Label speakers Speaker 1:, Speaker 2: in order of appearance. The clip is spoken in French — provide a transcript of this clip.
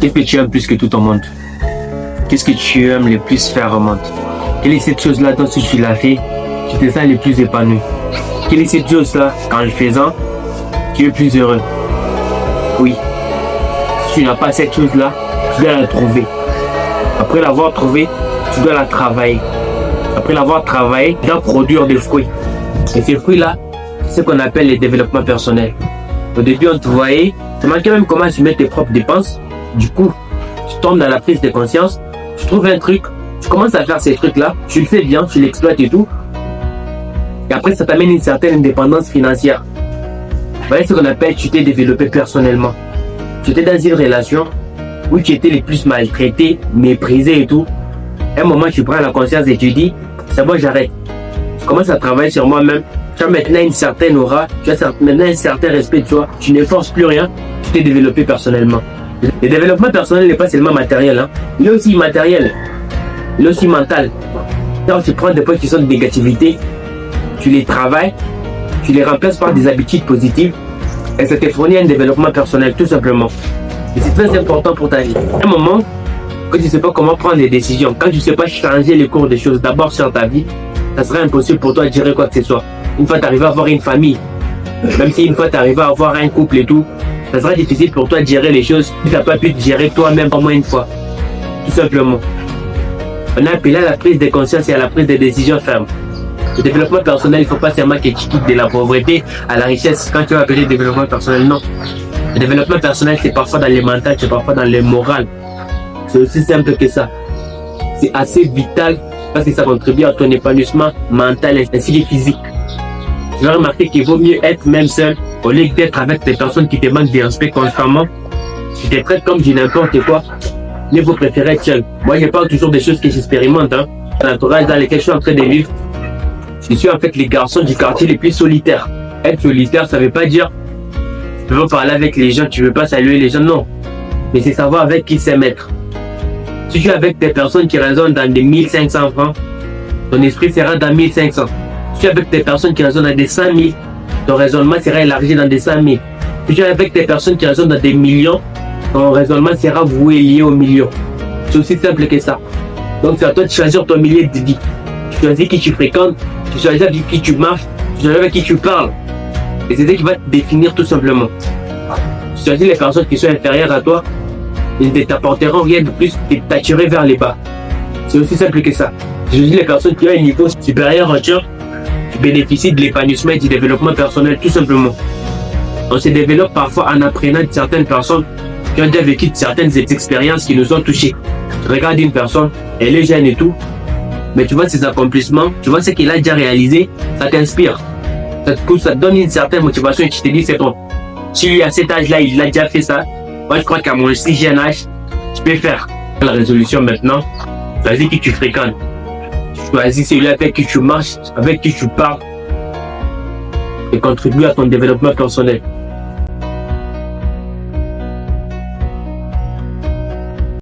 Speaker 1: Qu'est-ce que tu aimes plus que tout au monde? Qu'est-ce que tu aimes le plus faire au monde? Quelle est cette chose-là dont si tu l'as fait, tu te sens le plus épanoui? Quelle est cette chose-là, qu'en le faisant, tu es plus heureux? Oui. Si tu n'as pas cette chose-là, tu dois la trouver. Après l'avoir trouvée, tu dois la travailler. Après l'avoir travaillé, tu dois produire des fruits. Et ces fruits-là, c'est ce qu'on appelle le développement personnel. Au début, on te voyait, tu manquais même comment assumer tes propres dépenses. Du coup, tu tombes dans la prise de conscience, tu trouves un truc, tu commences à faire ces trucs-là, tu le fais bien, tu l'exploites et tout. Et après, ça t'amène une certaine indépendance financière. Voilà ce qu'on appelle tu t'es développé personnellement. Tu étais dans une relation où tu étais le plus maltraité, méprisé et tout. À un moment, tu prends la conscience et tu dis, c'est bon, j'arrête. Je commence à travailler sur moi-même. Tu as maintenant une certaine aura, tu as maintenant un certain respect de toi. Tu ne forces plus rien, tu t'es développé personnellement. Le développement personnel n'est pas seulement matériel, hein. Il est aussi immatériel. Il est aussi mental. Quand tu prends des points qui sont de négativité, tu les travailles, tu les remplaces par des habitudes positives et ça te fournit un développement personnel tout simplement. Et c'est très important pour ta vie. À un moment, quand tu ne sais pas comment prendre des décisions, quand tu ne sais pas changer le cours des choses d'abord sur ta vie, ça sera impossible pour toi de gérer quoi que ce soit. Une fois tu arrives à avoir une famille, même si une fois tu arrives à avoir un couple et tout, ça sera difficile pour toi de gérer les choses si tu n'as pas pu te gérer toi-même au moins une fois. Tout simplement. On a appelé à la prise de conscience et à la prise de décisions fermes. Le développement personnel, il ne faut pas seulement que tu quittes de la pauvreté à la richesse quand tu vas appeler développement personnel, non. Le développement personnel, c'est parfois dans le mental, c'est parfois dans le moral. C'est aussi simple que ça. C'est assez vital parce que ça contribue à ton épanouissement mental ainsi que physique. Tu vas remarquer qu'il vaut mieux être même seul au lieu d'être avec des personnes qui te manquent de respect constamment, qui te traitent comme du n'importe quoi. Mieux vous préférez être seul. Moi, je parle toujours des choses que j'expérimente. L'entourage dans lequel je suis en train de vivre, je suis en fait les garçons du quartier les plus solitaires. Être solitaire, ça ne veut pas dire tu veux parler avec les gens, tu ne veux pas saluer les gens, non. Mais c'est savoir avec qui c'est mettre. Si tu es avec des personnes qui raisonnent dans des 1500 francs, ton esprit sera dans 1500. Si tu es avec des personnes qui raisonnent dans des 100 000, ton raisonnement sera élargi dans des 100 000. Si tu es avec des personnes qui raisonnent dans des millions, ton raisonnement sera voué lié aux millions. C'est aussi simple que ça. Donc c'est à toi de choisir ton milieu de vie. Tu choisis qui tu fréquentes, tu choisis avec qui tu marches, tu choisis avec qui tu parles. Et c'est ça qui va te définir tout simplement. Tu choisis les personnes qui sont inférieures à toi, ils ne t'apporteront rien de plus que t'attirer vers les bas. C'est aussi simple que ça. Tu choisis les personnes qui ont un niveau supérieur à toi, qui bénéficient de l'épanouissement et du développement personnel tout simplement. On se développe parfois en apprenant de certaines personnes qui ont déjà vécu de certaines expériences qui nous ont touchés. Tu regardes une personne, elle est jeune et tout, mais tu vois ses accomplissements, tu vois ce qu'il a déjà réalisé, ça t'inspire. Ça te pousse, ça te donne une certaine motivation et tu te dis c'est bon. Si lui à cet âge-là, il a déjà fait ça, moi je crois qu'à mon si jeune âge, je peux faire. La résolution maintenant, choisis qui tu fréquentes. Choisis celui avec qui tu marches, avec qui tu parles et contribue à ton développement personnel.